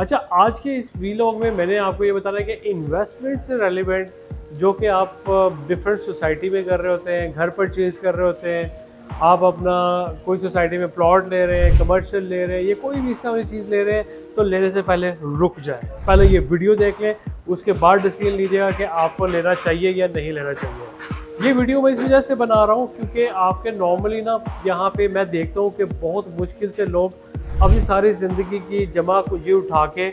अच्छा, आज के इस वीलॉग में मैंने आपको ये बताना है कि इन्वेस्टमेंट से रेलिवेंट जो कि आप डिफरेंट सोसाइटी में कर रहे होते हैं, घर परचेज कर रहे होते हैं, आप अपना कोई सोसाइटी में प्लॉट ले रहे हैं, कमर्शियल ले रहे हैं, ये कोई भी इस तरह की चीज़ ले रहे हैं, तो लेने से पहले रुक जाए, पहले ये वीडियो देख लें, उसके बाद डिसीजन लीजिएगा कि आपको लेना चाहिए या नहीं लेना चाहिए। ये वीडियो मैं इस वजह से बना रहा हूँ क्योंकि आपके नॉर्मली ना यहाँ पे मैं देखता हूँ कि बहुत मुश्किल से लोग अपनी सारी ज़िंदगी की जमा पूंजी उठा के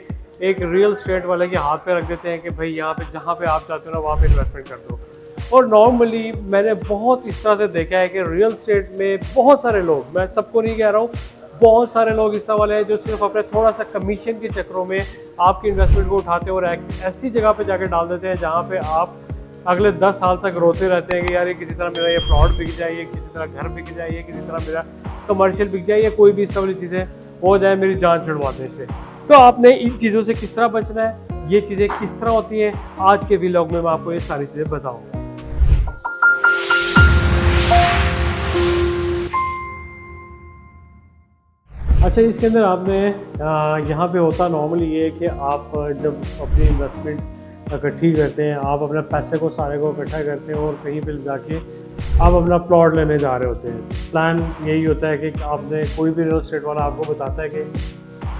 एक रियल स्टेट वाले के हाथ पे रख देते हैं कि भाई यहाँ पे जहाँ पे आप चाहते हो ना वहाँ पे इन्वेस्टमेंट कर दो। और नॉर्मली मैंने बहुत इस तरह से देखा है कि रियल स्टेट में बहुत सारे लोग, मैं सबको नहीं कह रहा हूँ, बहुत सारे लोग इस तरह वाले हैं जो सिर्फ अपने थोड़ा सा कमीशन के चक्करों में आपकी इन्वेस्टमेंट को उठाते हैं और ऐसी जगह पे जाके डाल देते हैं जहाँ पे आप अगले 10 साल तक रोते रहते हैं कि यार ये किसी तरह मेरा ये प्लॉट बिक जाए, ये किसी तरह घर बिक जाए, ये किसी तरह मेरा कमर्शियल बिक जाए, या कोई भी इस तरह वाली चीज़ें हो जाए मेरी जान छुड़वाने से। तो आपने इन चीज़ों से किस तरह बचना है, ये चीज़ें किस तरह होती हैं, आज के व्लॉग में मैं आपको ये सारी चीज़ें बताऊँगा। अच्छा, इसके अंदर आपने यहाँ पे होता नॉर्मली ये कि आप जब अपनी इन्वेस्टमेंट इकट्ठी करते हैं, आप अपने पैसे को सारे को इकट्ठा करते हैं और कहीं पे जाके आप अपना प्लॉट लेने जा रहे होते हैं। प्लान यही होता है कि आपने कोई भी रियल एस्टेट वाला आपको बताता है कि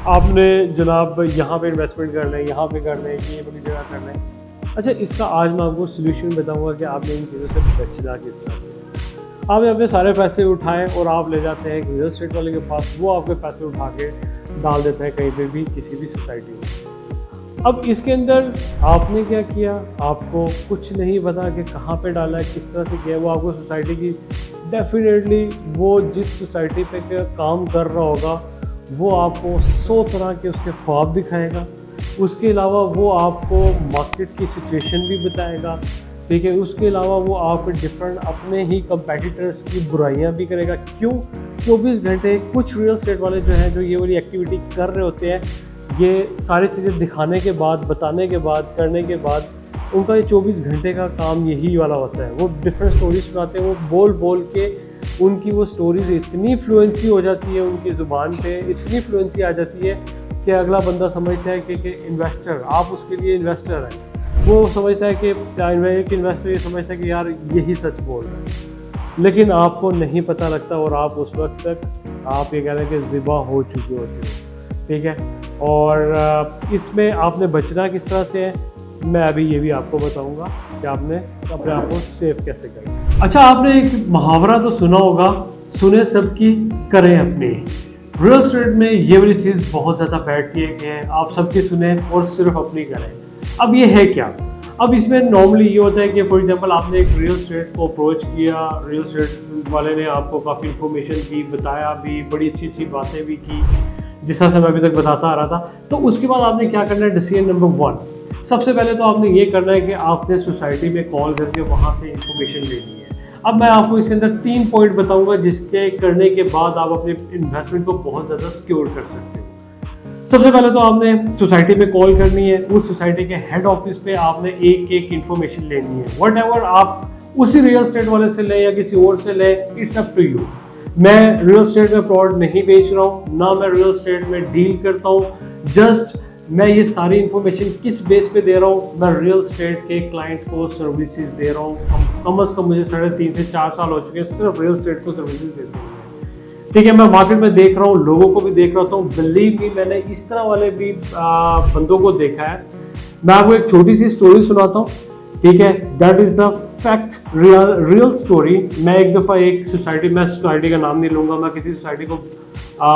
आपने जनाब यहाँ पे इन्वेस्टमेंट करना है, यहाँ पे करना है, ये बड़ी जगह करना है। अच्छा, इसका आज मैं आपको सोल्यूशन बताऊँगा कि आपने इन चीज़ों से बचना किस तरह से। आपने अपने सारे पैसे उठाए और आप ले जाते हैं रियल एस्टेट वाले के पास, वो आपके पैसे उठा के डाल देता है कहीं पे भी, किसी भी सोसाइटी में। अब इसके अंदर आपने क्या किया, आपको कुछ नहीं पता कि कहाँ पे डाला है, किस तरह से किया। वो आपको सोसाइटी की डेफिनेटली वो जिस सोसाइटी पे काम कर रहा होगा वो आपको 100 तरह के उसके ख्वाब दिखाएगा। उसके अलावा वो आपको मार्केट की सिचुएशन भी बताएगा, ठीक है। उसके अलावा वो आपको डिफरेंट अपने ही कंपेटिटर्स की बुराइयां भी करेगा। क्यों? 24 घंटे कुछ रियल एस्टेट वाले जो हैं, जो ये वाली एक्टिविटी कर रहे होते हैं, ये सारी चीज़ें दिखाने के बाद, बताने के बाद, करने के बाद उनका ये 24 घंटे का काम यही वाला होता है। वो डिफरेंट स्टोरीज सुनाते हैं, वो बोल बोल के उनकी वो स्टोरीज इतनी फ्लुएंसी हो जाती है उनकी ज़ुबान पे, इतनी फ्लुएंसी आ जाती है कि अगला बंदा समझता है कि इन्वेस्टर, आप उसके लिए इन्वेस्टर हैं। वो समझता है कि एक इन्वेस्टर ये समझता है कि यार यही सच बोल रहा है, लेकिन आपको नहीं पता लगता और आप उस वक्त तक आप ये कह रहे हैं कि ज़िबा हो चुके होते हो, ठीक है। और इसमें आपने बचना किस तरह से है, मैं अभी ये भी आपको बताऊंगा कि आपने अपने आप को सेव कैसे करें। अच्छा, आपने एक मुहावरा तो सुना होगा, सुने सबकी करें अपनी। रियल एस्टेट में ये वाली चीज़ बहुत ज़्यादा बैठती है कि आप सबकी सुने और सिर्फ अपनी करें। अब ये है क्या? अब इसमें नॉर्मली ये होता है कि फॉर एग्जांपल आपने एक रियल एस्टेट को अप्रोच किया, रियल एस्टेट वाले ने आपको काफ़ी इन्फॉर्मेशन की, बताया भी, बड़ी अच्छी अच्छी बातें भी की, जिस तरह से मैं अभी तक बताता आ रहा था। तो उसके बाद आपने क्या करना है, डिसीजन नंबर 1, सबसे पहले तो आपने ये करना है कि आपने सोसाइटी में कॉल करके वहाँ से इन्फॉर्मेशन लेनी है। अब मैं आपको इसके अंदर 3 पॉइंट बताऊंगा जिसके करने के बाद आप अपने इन्वेस्टमेंट को बहुत ज़्यादा सिक्योर कर सकते हो। सबसे पहले तो आपने सोसाइटी में कॉल करनी है, उस सोसाइटी के हेड ऑफिस पे आपने एक एक इन्फॉर्मेशन लेनी है। व्हाटएवर आप उसी रियल एस्टेट वाले से लें या किसी और से लें, इट्स अप टू यू। मैं रियल एस्टेट में प्लॉट नहीं बेच रहा हूँ, ना मैं रियल एस्टेट में डील करता हूँ, जस्ट मैं ये सारी इन्फॉर्मेशन किस बेस पे दे रहा हूँ, मैं रियल एस्टेट के क्लाइंट को सर्विसेज दे रहा हूँ। कम से कम मुझे 3.5 से 4 साल हो चुके हैं सिर्फ रियल एस्टेट को सर्विसेज देते हैं, ठीक है। मैं मार्केट में देख रहा हूँ, लोगों को भी देख रहा हूँ, बिलीव मी मैंने इस तरह वाले भी बंदों को देखा है। मैं आपको एक छोटी सी स्टोरी सुनाता हूँ, ठीक है। That is the fact, real story. मैं एक दफ़ा एक सोसाइटी, मैं सोसाइटी का नाम नहीं लूँगा, मैं किसी सोसाइटी को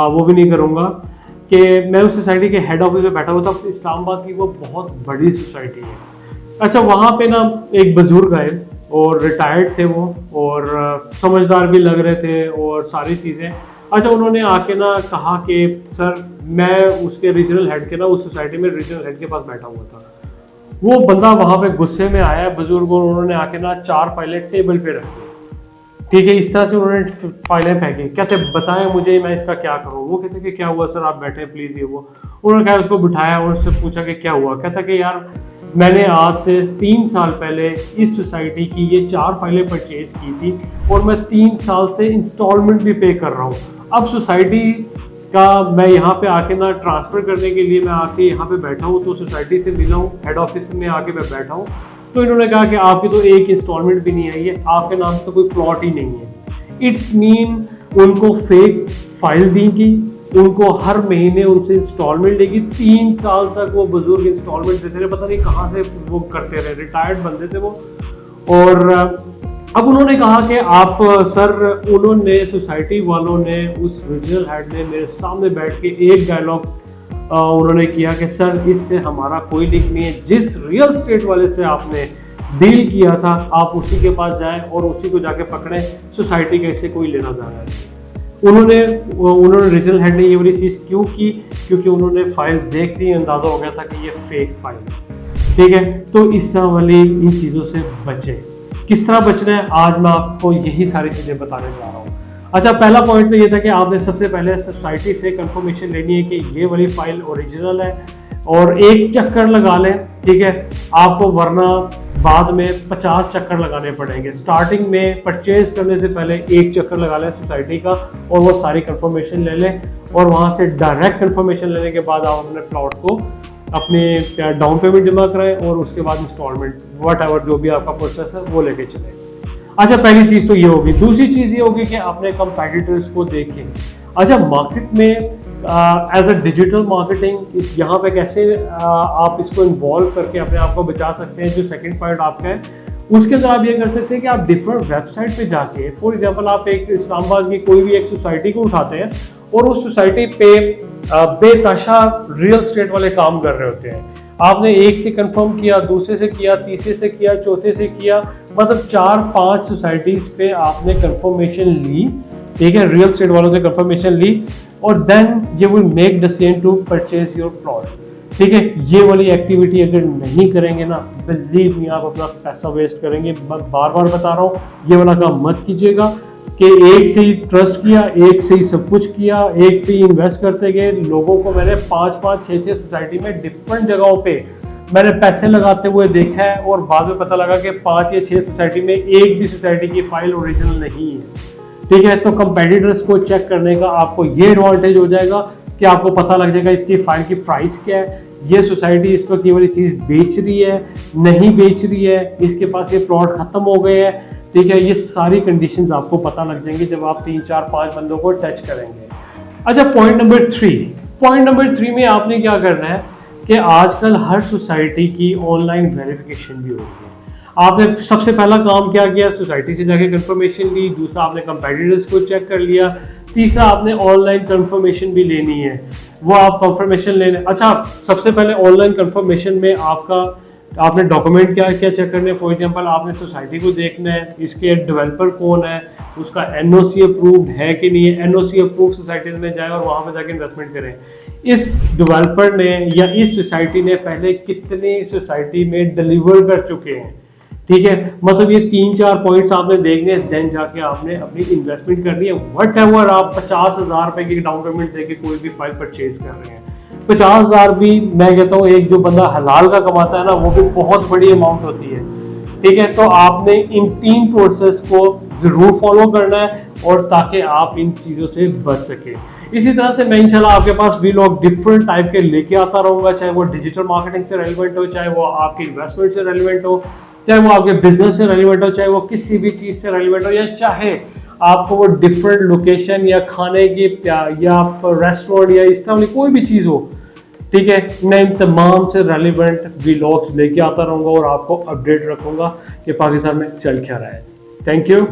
वो भी नहीं करूँगा, कि मैं उस सोसाइटी के हेड ऑफिस में बैठा हुआ था, इस्लामाबाद की वो बहुत बड़ी सोसाइटी है। अच्छा, वहाँ पे ना एक बुजुर्ग आए और रिटायर्ड थे वो, और समझदार भी लग रहे थे और सारी चीज़ें। अच्छा, उन्होंने आके ना कहा कि सर, मैं उसके रीजनल हेड के ना, उस सोसाइटी में रीजनल हेड के पास बैठा हुआ था। वो बंदा वहाँ पे गुस्से में आया बुजुर्ग, और उन्होंने आके ना 4 फाइलें टेबल पे रख दी, ठीक है। इस तरह से उन्होंने फाइलें फेंकी, कहते बताएं मुझे मैं इसका क्या करूँ। वो कहते कि क्या हुआ सर, आप बैठे प्लीज़, ये वो। उन्होंने कहा, उसको बिठाया और उससे पूछा कि क्या हुआ। कहता कि यार मैंने आज से 3 साल पहले इस सोसाइटी की ये 4 फाइलें परचेज की थी और मैं 3 साल से इंस्टॉलमेंट भी पे कर रहा हूँ। अब सोसाइटी का मैं यहाँ पे आके ना ट्रांसफ़र करने के लिए मैं आके यहाँ पे बैठा हूँ, तो सोसाइटी से मिला हूँ, हेड ऑफिस में आके मैं बैठा हूँ, तो इन्होंने कहा कि आपकी तो एक इंस्टॉलमेंट भी नहीं आई है, आपके नाम तो कोई प्लॉट ही नहीं है। इट्स मीन उनको फेक फाइल दी गई, उनको हर महीने उनसे इंस्टॉलमेंट लेगी। 3 साल तक वो बुजुर्ग इंस्टॉलमेंट देते रहे, पता नहीं कहाँ से वो करते रहे, रिटायर्ड बंदे थे वो। और अब उन्होंने कहा कि आप सर, उन्होंने सोसाइटी वालों ने, उस रीजनल हेड ने मेरे सामने बैठ के एक डायलॉग उन्होंने किया कि सर इससे हमारा कोई लिंक नहीं है, जिस रियल एस्टेट वाले से आपने डील किया था आप उसी के पास जाएं और उसी को जाके पकड़ें, सोसाइटी का इससे कोई लेना देना नहीं। उन्होंने रीजनल हेड ने ये वाली चीज़ क्यों की? क्योंकि उन्होंने फाइल देख ली, अंदाज़ा हो गया था कि ये फेक फाइल है। ठीक है, तो इस तरह वाली इन चीज़ों से बचें। किस तरह बचना है, आज मैं आपको यही सारी चीज़ें बताने जा रहा हूँ। अच्छा, पहला पॉइंट तो ये था कि आपने सबसे पहले सोसाइटी से कंफर्मेशन लेनी है कि ये वाली फाइल ओरिजिनल है, और एक चक्कर लगा लें। ठीक है, आपको वरना बाद में 50 चक्कर लगाने पड़ेंगे। स्टार्टिंग में परचेज करने से पहले एक चक्कर लगा लें सोसाइटी का, और वो सारी कंफर्मेशन ले लें, और वहाँ से डायरेक्ट कंफर्मेशन लेने के बाद आप अपने प्लॉट को अपने डाउन पेमेंट जमा कराएं, और उसके बाद इंस्टॉलमेंट वट एवर जो भी आपका प्रोसेस है वो लेके चलें। अच्छा, पहली चीज़ तो ये होगी। दूसरी चीज़ ये होगी कि अपने कंपेटिटर्स को देखें। अच्छा, मार्केट में एज अ डिजिटल मार्केटिंग यहाँ पे कैसे आप इसको इन्वॉल्व करके अपने आप को बचा सकते हैं, जो सेकंड पॉइंट आपका है, उसके अंदर आप ये कर सकते हैं कि आप डिफरेंट वेबसाइट पे जाके, फॉर एग्जांपल आप एक इस्लामाबाद की कोई भी एक सोसाइटी को उठाते हैं और उस सोसाइटी पे बेतहाशा रियल एस्टेट वाले काम कर रहे होते हैं। आपने एक से कंफर्म किया, दूसरे से किया, तीसरे से किया, चौथे से किया, मतलब 4-5 सोसाइटीज पे आपने कंफर्मेशन ली। ठीक है, रियल एस्टेट वालों से कंफर्मेशन ली, और then you will make decision to purchase your plot. ठीक है, ये वाली एक्टिविटी अगर नहीं करेंगे ना, बिलीव मी, आप अपना पैसा वेस्ट करेंगे। मैं बार बार बता रहा हूँ, ये वाला काम मत कीजिएगा कि एक से ही ट्रस्ट किया, एक से ही सब कुछ किया, एक पे इन्वेस्ट करते गए। लोगों को मैंने 5-5, 6-6 सोसाइटी में डिफरेंट जगहों पे मैंने पैसे लगाते हुए देखा है, और बाद में पता लगा कि 5 या 6 सोसाइटी में एक भी सोसाइटी की फाइल ओरिजिनल नहीं है। ठीक है, तो कंपेटिटर्स को चेक करने का आपको ये एडवांटेज हो जाएगा कि आपको पता लग जाएगा इसकी फाइल की प्राइस क्या है, ये सोसाइटी इस वक्त ये वाली चीज़ बेच रही है, नहीं बेच रही है, इसके पास ये प्लॉट खत्म हो गए हैं। ठीक है, ये सारी कंडीशंस आपको पता लग जाएंगी जब आप 3-4-5 बंदों को टच करेंगे। अच्छा, पॉइंट नंबर 3 में आपने क्या करना है कि आजकल हर सोसाइटी की ऑनलाइन वेरिफिकेशन भी होती है। आपने सबसे पहला काम क्या किया, सोसाइटी से जाके कंफर्मेशन ली। दूसरा, आपने कंपेटिटर्स को चेक कर लिया। तीसरा, आपने ऑनलाइन कंफर्मेशन भी लेनी है, वो आप कंफर्मेशन लेने। अच्छा, सबसे पहले ऑनलाइन कंफर्मेशन में आपने डॉक्यूमेंट क्या क्या चेक करने हैं। फॉर एग्जांपल, आपने सोसाइटी को देखना है, इसके डेवलपर कौन है, उसका एनओसी अप्रूव्ड है कि नहीं है। एनओसी अप्रूव सोसाइटी में जाए और वहाँ पर जाके इन्वेस्टमेंट करें। इस डेवलपर ने या इस सोसाइटी ने पहले कितनी सोसाइटी में डिलीवर कर चुके हैं। ठीक है, मतलब ये 3-4 पॉइंट्स आपने देखने, देन जाके आपने अपनी इन्वेस्टमेंट करनी है। वट एवर आप 50,000 रुपए की डाउन पेमेंट देके कोई भी फाइल परचेज कर रहे हैं, 50,000 भी मैं कहता हूँ एक जो बंदा हलाल का कमाता है ना, वो भी बहुत बड़ी अमाउंट होती है। ठीक है, तो आपने इन 3 प्रोसेस को जरूर फॉलो करना है, और ताकि आप इन चीज़ों से बच सके। इसी तरह से मैं इंशाल्लाह आपके पास वीलॉग डिफरेंट टाइप के लेके आता रहूँगा, चाहे वो डिजिटल मार्केटिंग से रेलिवेंट हो, चाहे वो आपकी इन्वेस्टमेंट से रेलिवेंट हो, चाहे वो आपके बिजनेस से रेलिवेंट हो, चाहे वो किसी भी चीज़ से रेलिवेंट हो, या चाहे आपको वो डिफरेंट लोकेशन या खाने की या रेस्टोरेंट या इस तरह की कोई भी चीज़ हो। ठीक है, मैं इन तमाम से रेलिवेंट व्लॉग्स लेके आता रहूँगा और आपको अपडेट रखूँगा कि पाकिस्तान में चल क्या रहा है। Thank you.